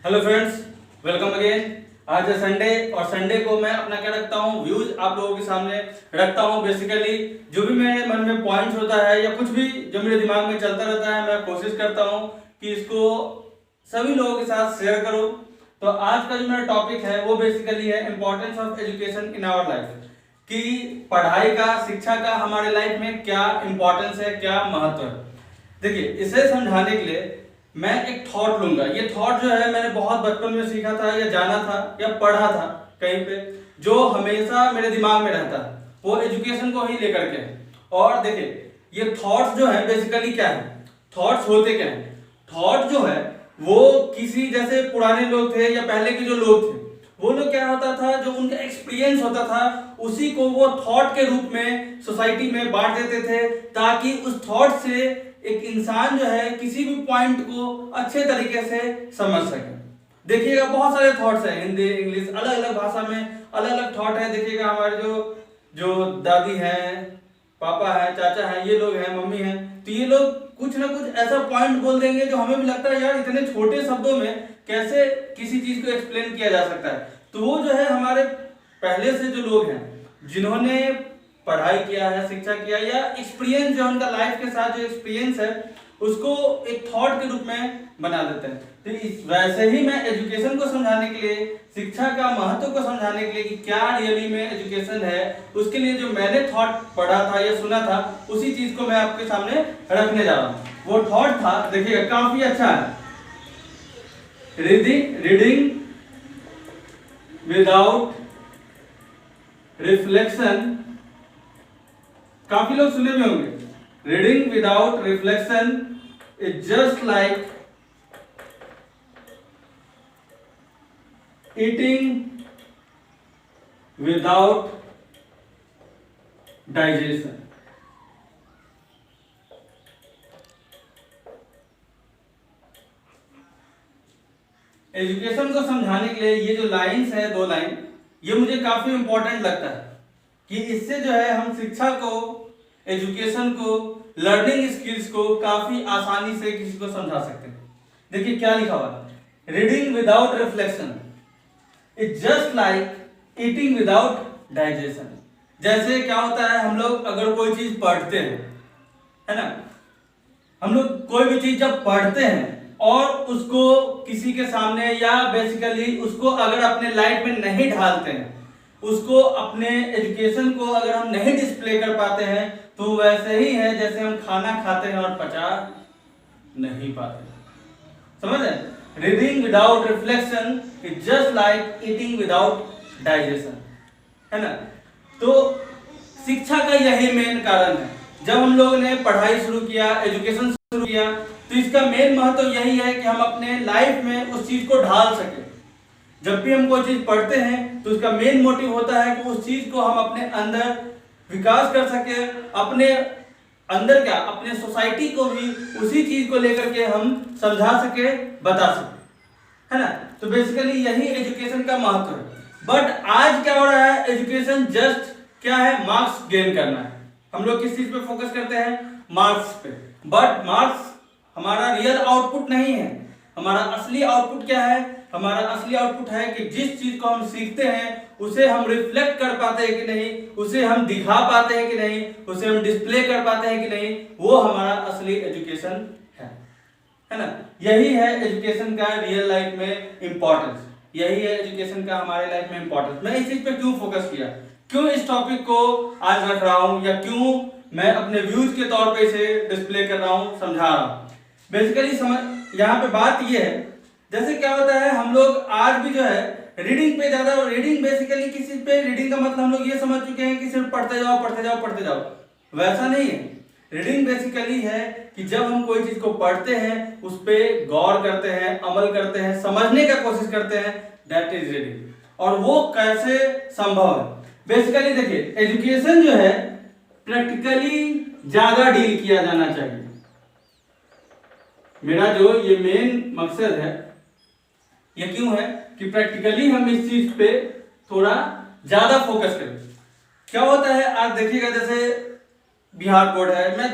Hello friends, welcome again. आज है Sunday और संडे को मैं अपना क्या रखता हूँ, व्यूज आप लोगों के सामने रखता हूँ। बेसिकली जो भी मेरे मन में पॉइंट्स होता है या कुछ भी जो मेरे दिमाग में चलता रहता है, मैं कोशिश करता हूँ कि इसको सभी लोगों के साथ शेयर करूँ। तो आज का जो मेरा टॉपिक है वो बेसिकली है importance of education in our life, कि पढ़ाई का, शिक्षा का हमारे लाइफ में क्या इम्पोर्टेंस है, क्या महत्व है। देखिए, इसे समझाने के लिए मैं एक थॉट लूंगा। ये थॉट जो है मैंने बहुत बचपन में सीखा था या जाना था या पढ़ा था कहीं पे, जो हमेशा मेरे दिमाग में रहता है, वो एजुकेशन को ही लेकर के है। और देखिए, ये थॉट्स जो है बेसिकली क्या है, थॉट्स होते क्या है। थॉट जो है वो किसी, जैसे पुराने लोग थे या पहले के जो लोग थे, वो लोग क्या होता था, जो उनका एक्सपीरियंस होता था उसी को वो थॉट के रूप में सोसाइटी में बांट देते थे, ताकि उस थॉट से एक इंसान जो है किसी भी पॉइंट को अच्छे तरीके से समझ सके। देखिएगा, बहुत सारे थॉट्स हैं, हिंदी, इंग्लिश, अलग अलग भाषा में अलग अलग थॉट है। देखिएगा, हमारे जो जो दादी हैं, पापा है, चाचा है, ये लोग हैं, मम्मी है, तो ये लोग कुछ ना कुछ ऐसा पॉइंट बोल देंगे जो हमें भी लगता है यार इतने छोटे शब्दों में कैसे किसी चीज को एक्सप्लेन किया जा सकता है। तो वो जो है हमारे पहले से जो लोग हैं जिन्होंने पढ़ाई किया है, शिक्षा किया, या एक्सपीरियंस जो उनका लाइफ के साथ जो एक्सपीरियंस है उसको एक थॉट के रूप में बना देते हैं। तो इस वैसे ही मैं एजुकेशन को समझाने के लिए, शिक्षा का महत्व को समझाने के लिए कि क्या रियली में एजुकेशन है, उसके लिए जो मैंने थॉट पढ़ा था या सुना था, उसी चीज को मैं आपके सामने रखने जा रहा हूँ। वो थॉट था, देखिएगा, काफी अच्छा है। रीडिंग विदाउट रिफ्लेक्शन, काफी लोग सुने भी होंगे। Reading without reflection is just like eating without digestion. Education को समझाने के लिए ये जो लाइंस है, दो लाइन, ये मुझे काफी इंपॉर्टेंट लगता है कि इससे जो है हम शिक्षा को, एजुकेशन को, लर्निंग स्किल्स को काफी आसानी से किसी को समझा सकते हैं। देखिए क्या लिखा हुआ है, reading without reflection is just like eating without digestion. जैसे क्या होता है, हम लोग अगर कोई चीज पढ़ते हैं, है ना, हम लोग कोई भी चीज जब पढ़ते हैं और उसको किसी के सामने, या बेसिकली उसको अगर अपने लाइफ में नहीं ढालते हैं, उसको अपने एजुकेशन को अगर हम नहीं डिस्प्ले कर पाते हैं, तो वैसे ही है जैसे हम खाना खाते हैं और पचा नहीं पाते। समझ है? Reading without reflection is just like eating without digestion, है ना। तो शिक्षा का यही मेन कारण है। जब हम लोगों ने पढ़ाई शुरू किया, एजुकेशन शुरू किया, तो इसका मेन महत्व यही है कि हम अपने लाइफ में उस चीज को ढाल सके। जब भी हम कोई चीज पढ़ते हैं तो उसका मेन मोटिव होता है कि उस चीज को हम अपने अंदर विकास कर सके, अपने अंदर क्या, अपने सोसाइटी को भी उसी चीज को लेकर के हम समझा सके, बता सके, है ना। तो बेसिकली यही एजुकेशन का महत्व है। बट आज क्या हो रहा है, एजुकेशन जस्ट क्या है, मार्क्स गेन करना है। हम लोग किस चीज पे फोकस करते हैं, मार्क्स पे। बट मार्क्स हमारा रियल आउटपुट नहीं है। हमारा असली आउटपुट क्या है, हमारा असली आउटपुट है कि जिस चीज को हम सीखते हैं उसे हम रिफ्लेक्ट कर पाते हैं कि नहीं, उसे हम दिखा पाते हैं कि नहीं, उसे हम डिस्प्ले कर पाते हैं कि नहीं, वो हमारा असली एजुकेशन है ना। यही है एजुकेशन का रियल लाइफ में इंपॉर्टेंस, यही है एजुकेशन का हमारे लाइफ में इंपॉर्टेंस। मैं इस चीज पे क्यों फोकस किया, क्यों इस टॉपिक को आज रख रहा हूं, या क्यों मैं अपने व्यूज के तौर पे इसे डिस्प्ले कर रहा हूं, समझा रहा हूं। बेसिकली समझ, यहाँ पे बात ये है, जैसे क्या होता है, हम लोग आज भी जो है रीडिंग पे ज्यादा, रीडिंग बेसिकली किसी पे, रीडिंग का मतलब हम लोग ये समझ चुके हैं कि सिर्फ पढ़ते जाओ पढ़ते जाओ पढ़ते जाओ। वैसा नहीं है। रीडिंग बेसिकली है कि जब हम कोई चीज को पढ़ते हैं, उस पर गौर करते हैं, अमल करते हैं, समझने का कोशिश करते हैं, दैट इज रीडिंग। और वो कैसे संभव है, बेसिकली देखिए, एजुकेशन जो है प्रैक्टिकली ज्यादा डील किया जाना चाहिए। मेरा जो ये मेन मकसद है, ये क्यों है कि प्रैक्टिकली हम इस चीज पे थोड़ा ज्यादा फोकस करें। क्या होता है, आज देखिएगा, जैसे बिहार बोर्ड है, मैं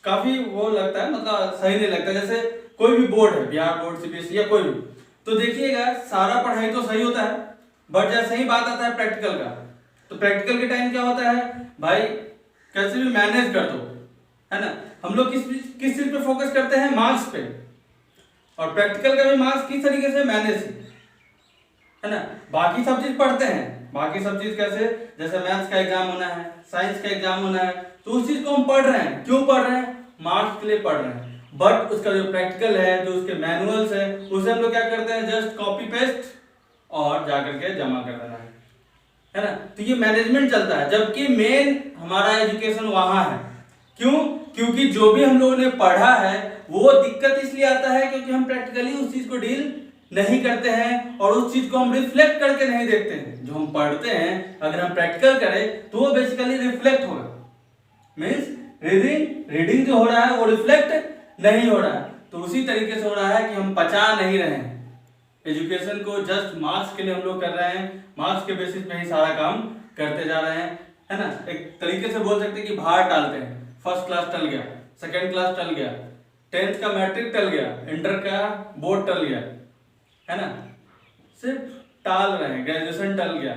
काफी वो लगता है, मतलब सही नहीं लगता, जैसे कोई भी बोर्ड है, बिहार बोर्ड, सीबीएसई या कोई भी, तो देखिएगा सारा पढ़ाई तो सही होता है, बट जैसे ही बात आता है प्रैक्टिकल का, तो प्रैक्टिकल के टाइम क्या होता है भाई, कैसे भी मैनेज कर दो, है ना। हम लोग किस चीज पे फोकस करते हैं, मार्क्स पे, और प्रैक्टिकल का भी मार्क्स किस तरीके से मैनेज है ना। बाकी सब चीज पढ़ते हैं, बाकी सब चीज कैसे, जैसे मैथ्स का एग्जाम होना है, साइंस का एग्जाम होना है, तो उस चीज को हम पढ़ रहे हैं, क्यों पढ़ रहे हैं, मार्क्स के लिए पढ़ रहे हैं। बट उसका जो प्रैक्टिकल है, जो उसके मैनुअल्स है, उसे हम लोग क्या करते हैं, जस्ट कॉपी पेस्ट और जाकर के जमा कर देना है ना। तो ये मैनेजमेंट चलता है, जबकि मेन हमारा एजुकेशन वहां है। क्यों, क्योंकि जो भी हम लोगों ने पढ़ा है वो दिक्कत इसलिए आता है क्योंकि हम प्रैक्टिकली उस चीज को डील नहीं करते हैं और उस चीज को हम रिफ्लेक्ट करके नहीं देखते हैं। जो हम पढ़ते हैं अगर हम प्रैक्टिकल करें तो वो बेसिकली रिफ्लेक्ट होगा, मींस रीडिंग जो हो रहा है वो रिफ्लेक्ट नहीं हो रहा है। तो उसी तरीके से हो रहा है कि हम पचा नहीं रहे हैं एजुकेशन को, जस्ट मार्क्स के लिए हम लोग कर रहे हैं, मार्क्स के बेसिस पे ही सारा काम करते जा रहे हैं, है ना। एक तरीके से बोल सकते हैं कि भार टालते हैं, फर्स्ट क्लास टल गया, सेकेंड क्लास टल गया, 10th का मैट्रिक टल गया, इंटर का बोर्ड टल गया, है ना, सिर्फ टाल रहे हैं, ग्रेजुएशन टल गया।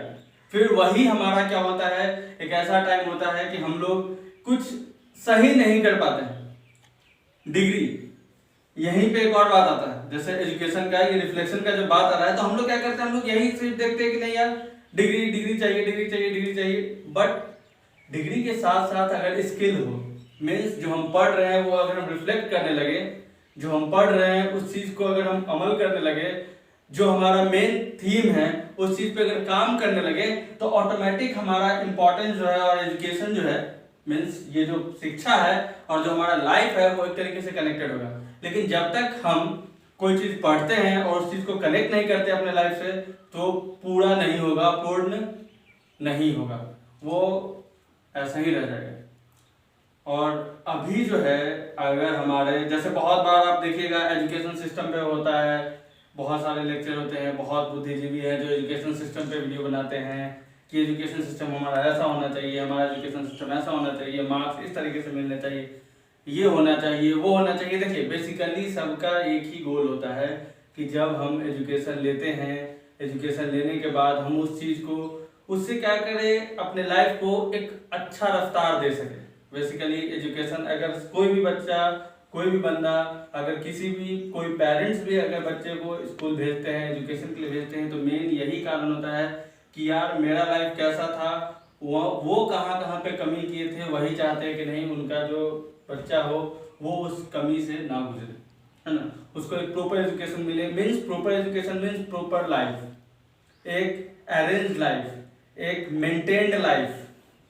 फिर वही हमारा क्या होता है, एक ऐसा टाइम होता है कि हम लोग कुछ सही नहीं कर पाते हैं। डिग्री, यहीं पे एक और बात आता है, जैसे एजुकेशन का ये रिफ्लेक्शन का जब बात आ रहा है तो हम लोग क्या करते हैं, हम लोग यही सिर्फ देखते हैं कि नहीं यार डिग्री चाहिए, डिग्री चाहिए, डिग्री चाहिए। बट डिग्री के साथ साथ अगर स्किल हो, मीन्स जो हम पढ़ रहे हैं वो अगर हम रिफ्लेक्ट करने लगे, जो हम पढ़ रहे हैं उस चीज को अगर हम अमल करने लगे, जो हमारा मेन थीम है उस चीज पे अगर काम करने लगे, तो ऑटोमेटिक हमारा इंपॉर्टेंस जो है और एजुकेशन जो है, मीन्स ये जो शिक्षा है और जो हमारा लाइफ है वो एक तरीके से कनेक्टेड होगा। लेकिन जब तक हम कोई चीज पढ़ते हैं और उस चीज को कनेक्ट नहीं करते अपने लाइफ से, तो पूरा नहीं होगा, पूर्ण नहीं होगा, वो ऐसा ही रह जाएगा। और अभी जो है अगर हमारे जैसे बहुत बार आप देखिएगा एजुकेशन सिस्टम पे होता है, बहुत सारे लेक्चर होते हैं, बहुत बुद्धिजीवी हैं जो एजुकेशन सिस्टम पे वीडियो बनाते हैं कि एजुकेशन सिस्टम हमारा ऐसा होना चाहिए, हमारा एजुकेशन सिस्टम ऐसा होना चाहिए, मार्क्स इस तरीके से मिलने चाहिए, ये होना चाहिए, वो होना चाहिए। देखिए बेसिकली सबका एक ही गोल होता है कि जब हम एजुकेशन लेते हैं, एजुकेशन लेने के बाद हम उस चीज़ को, उससे क्या करें, अपने लाइफ को एक अच्छा रफ्तार दे सके। बेसिकली एजुकेशन, अगर कोई भी बच्चा, कोई भी बंदा, अगर किसी भी कोई पेरेंट्स भी अगर बच्चे को स्कूल भेजते हैं, एजुकेशन के लिए भेजते हैं, तो मेन यही कारण होता है कि यार मेरा लाइफ कैसा था, वो कहाँ कहाँ पे कमी किए थे, वही चाहते हैं कि नहीं उनका जो बच्चा हो वो उस कमी से ना गुजरे, है ना, उसको एक प्रॉपर एजुकेशन मिले। Means proper education means proper life, एक अरेंज लाइफ, एक मेंटेन्ड लाइफ,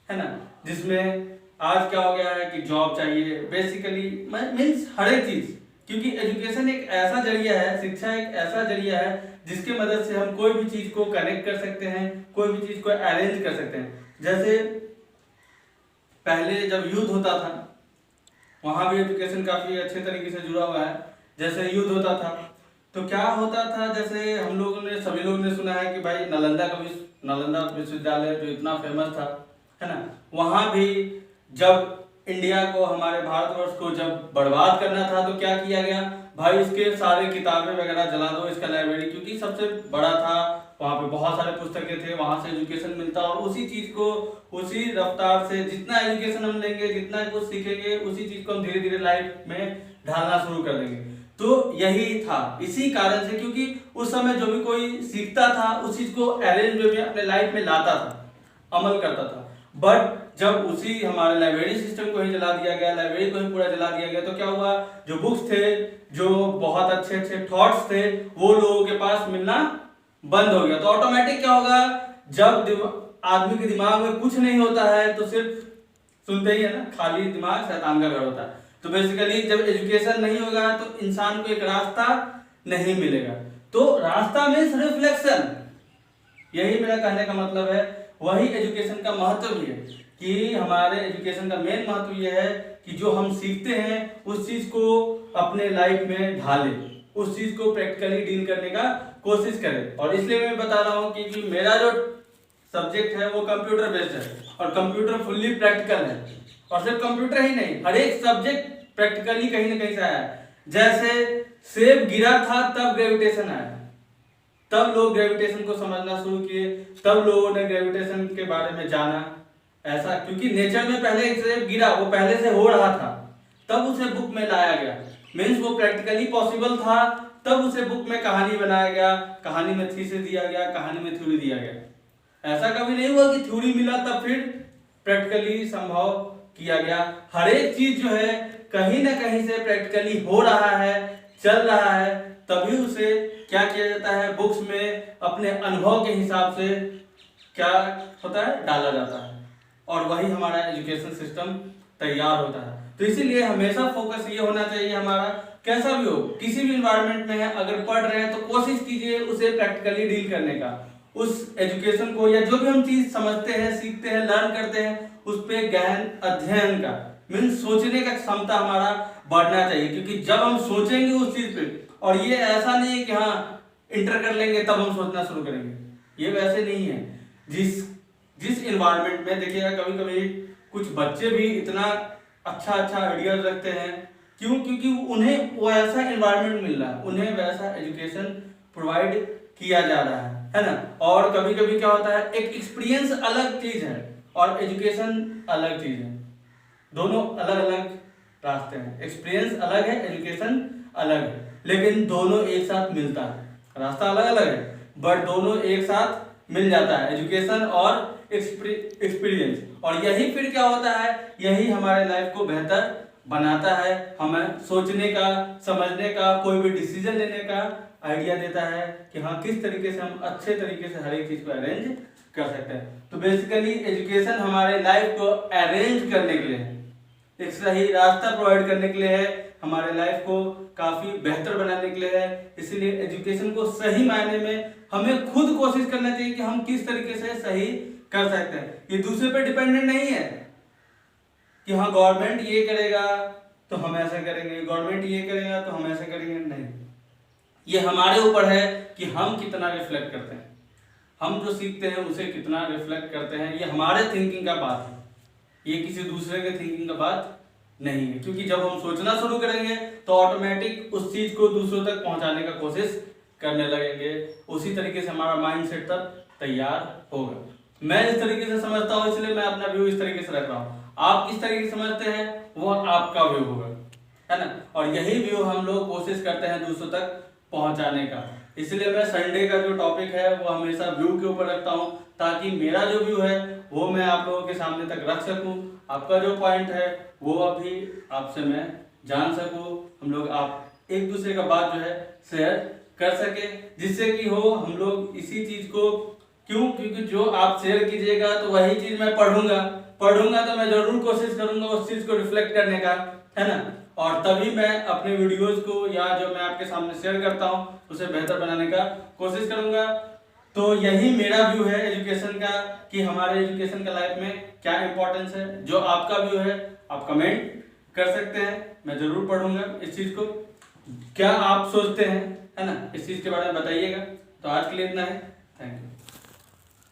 है ना, जिसमें आज क्या हो गया है कि जॉब चाहिए बेसिकली, मीन्स हर एक चीज, क्योंकि एजुकेशन एक ऐसा जरिया है, शिक्षा एक ऐसा जरिया है जिसकी मदद से हम कोई भी चीज को कनेक्ट कर सकते हैं, कोई भी चीज को अरेंज कर सकते हैं। जैसे पहले जब युद्ध होता था वहां भी एजुकेशन काफी अच्छे तरीके से जुड़ा हुआ है। जैसे युद्ध होता था तो क्या होता था, जैसे हम लोगों ने, सभी लोग ने सुना है कि भाई नालंदा विश्वविद्यालय जो इतना फेमस था, है ना, वहां भी जब इंडिया को, हमारे भारतवर्ष को जब बर्बाद करना था तो क्या किया गया, भाई इसके सारे किताबें वगैरह जला दो, इसका लाइब्रेरी, क्योंकि सबसे बड़ा था, वहाँ पे बहुत सारे पुस्तकें थे, वहां से एजुकेशन मिलता, और उसी चीज को, उसी रफ्तार से जितना एजुकेशन हम लेंगे, जितना कुछ सीखेंगे, उसी चीज को हम धीरे धीरे लाइफ में ढालना शुरू कर देंगे। तो यही था, इसी कारण से, क्योंकि उस समय जो भी कोई सीखता था उस चीज को अरेंज वे में अपने लाइफ में लाता था, अमल करता था। बट जब उसी हमारे लाइब्रेरी सिस्टम को ही जला दिया गया, लाइब्रेरी को ही पूरा जला दिया गया, तो क्या हुआ, जो बुक्स थे, जो बहुत अच्छे अच्छे थॉट्स थे, वो लोगों के पास मिलना बंद हो गया। तो ऑटोमेटिक क्या होगा, जब आदमी के दिमाग में कुछ नहीं होता है तो सिर्फ सुनते ही है ना, खाली दिमाग शैतान का घर होता है। तो बेसिकली जब एजुकेशन नहीं होगा तो इंसान को एक रास्ता नहीं मिलेगा। तो रास्ता मीन्स रिफ्लेक्शन, यही मेरा कहने का मतलब है। वही एजुकेशन का महत्व भी है कि हमारे एजुकेशन का मेन महत्व यह है कि जो हम सीखते हैं उस चीज को अपने लाइफ में ढालें, उस चीज को प्रैक्टिकली डील करने का कोशिश करें। और इसलिए मैं बता रहा हूँ कि मेरा जो सब्जेक्ट है वो कंप्यूटर बेस्ड है और कंप्यूटर फुल्ली प्रैक्टिकल है। और सिर्फ कंप्यूटर ही नहीं, हर एक सब्जेक्ट प्रैक्टिकली कहीं ना कहीं से आया है। जैसे सेब गिरा था तब ग्रेविटेशन आया, तब लोग ग्रेविटेशन को समझना शुरू किए, तब लोगों ने ग्रेविटेशन के बारे में जाना। ऐसा क्योंकि नेचर में पहले से गिरा, वो पहले से हो रहा था, तब उसे बुक में लाया गया। मीन्स वो प्रैक्टिकली पॉसिबल था, तब उसे बुक में कहानी बनाया गया, कहानी में थीसिस दिया गया, कहानी में थ्योरी दिया गया। ऐसा कभी नहीं हुआ कि थ्योरी मिला तब फिर प्रैक्टिकली संभव किया गया। हर एक चीज जो है कहीं ना कहीं से प्रैक्टिकली हो रहा है, चल रहा है, तभी उसे क्या किया जाता है, बुक्स में अपने अनुभव के हिसाब से क्या होता है, डाला जाता है, और वही हमारा एजुकेशन सिस्टम तैयार होता है। तो इसीलिए हमेशा फोकस ये होना चाहिए हमारा, कैसा भी हो, किसी भी इन्वायरमेंट में है, अगर पढ़ रहे हैं तो कोशिश कीजिए उसे प्रैक्टिकली डील करने का, उस एजुकेशन को या जो भी हम चीज समझते हैं, सीखते हैं, लर्न करते हैं, उस पे गहन अध्ययन का मीन्स सोचने का क्षमता हमारा बढ़ना चाहिए। क्योंकि जब हम सोचेंगे उस चीज पे, और ये ऐसा नहीं है कि हाँ इंटर कर लेंगे तब हम सोचना शुरू करेंगे, ये वैसे नहीं है। जिस इन्वायरमेंट में देखिएगा, कभी कभी कुछ बच्चे भी इतना अच्छा आइडियाज रखते हैं, क्यों? क्योंकि उन्हें वैसा एनवायरनमेंट मिल रहा है, उन्हें वैसा एजुकेशन प्रोवाइड किया जा रहा है ना। और कभी कभी क्या होता है, एक एक्सपीरियंस अलग चीज है और एजुकेशन अलग चीज है, दोनों अलग अलग रास्ते हैं। एक्सपीरियंस अलग है, एजुकेशन अलग है, लेकिन दोनों एक साथ मिलता है। रास्ता अलग अलग है बट दोनों एक साथ मिल जाता है, एजुकेशन और एक्सपीरियंस। और यही फिर क्या होता है, यही हमारे लाइफ को बेहतर बनाता है, हमें सोचने का, समझने का, कोई भी डिसीजन लेने का आइडिया देता है कि हाँ किस तरीके से हम अच्छे तरीके से हर एक चीज को अरेंज कर सकते हैं। तो बेसिकली एजुकेशन हमारे लाइफ को अरेंज करने के लिए है, एक सही रास्ता प्रोवाइड करने के लिए है, हमारे लाइफ को काफी बेहतर बनाने के लिए है। इसीलिए एजुकेशन को सही मायने में हमें खुद कोशिश करना चाहिए कि हम किस तरीके से सही कर सकते हैं। ये दूसरे पे डिपेंडेंट नहीं है कि हाँ गवर्नमेंट ये करेगा तो हम ऐसा करेंगे, गवर्नमेंट ये करेगा तो हम ऐसा करेंगे, नहीं। ये हमारे ऊपर है कि हम कितना रिफ्लेक्ट करते हैं, हम जो सीखते हैं उसे कितना रिफ्लेक्ट करते हैं। ये हमारे थिंकिंग का बात है, ये किसी दूसरे के थिंकिंग का बात नहीं है। क्योंकि जब हम सोचना शुरू करेंगे तो ऑटोमेटिक उस चीज को दूसरों तक पहुंचाने का कोशिश करने लगेंगे, उसी तरीके से हमारा माइंडसेट तब तैयार होगा। मैं इस तरीके से समझता हूँ, इसलिए मैं अपना व्यू इस तरीके से रख रहा हूँ। आप किस तरीके से समझते हैं वो आपका व्यू होगा, है ना। और यही व्यू हम लोग कोशिश करते हैं दूसरों तक पहुंचाने का। इसलिए मैं संडे का जो टॉपिक है वो हमेशा व्यू के ऊपर रखता हूँ, ताकि मेरा जो व्यू है वो मैं आप लोगों के सामने तक रख सकूं, आपका जो पॉइंट है वो अभी आपसे मैं जान सकूं, हम लोग आप एक दूसरे का बात जो है शेयर कर सके, जिससे कि हो हम लोग इसी चीज को, क्यों? क्योंकि जो आप शेयर कीजिएगा तो वही चीज मैं पढ़ूंगा तो मैं जरूर कोशिश करूंगा उस चीज को रिफ्लेक्ट करने का, है ना। और तभी मैं अपने वीडियोस को या जो मैं आपके सामने शेयर करता हूँ उसे बेहतर बनाने का कोशिश करूंगा। तो यही मेरा व्यू है एजुकेशन का, कि हमारे एजुकेशन का लाइफ में क्या इंपॉर्टेंस है। जो आपका व्यू है आप कमेंट कर सकते हैं, मैं जरूर पढ़ूंगा इस चीज को। क्या आप सोचते हैं, है ना, इस चीज के बारे में बताइएगा। तो आज के लिए इतना है, थैंक यू।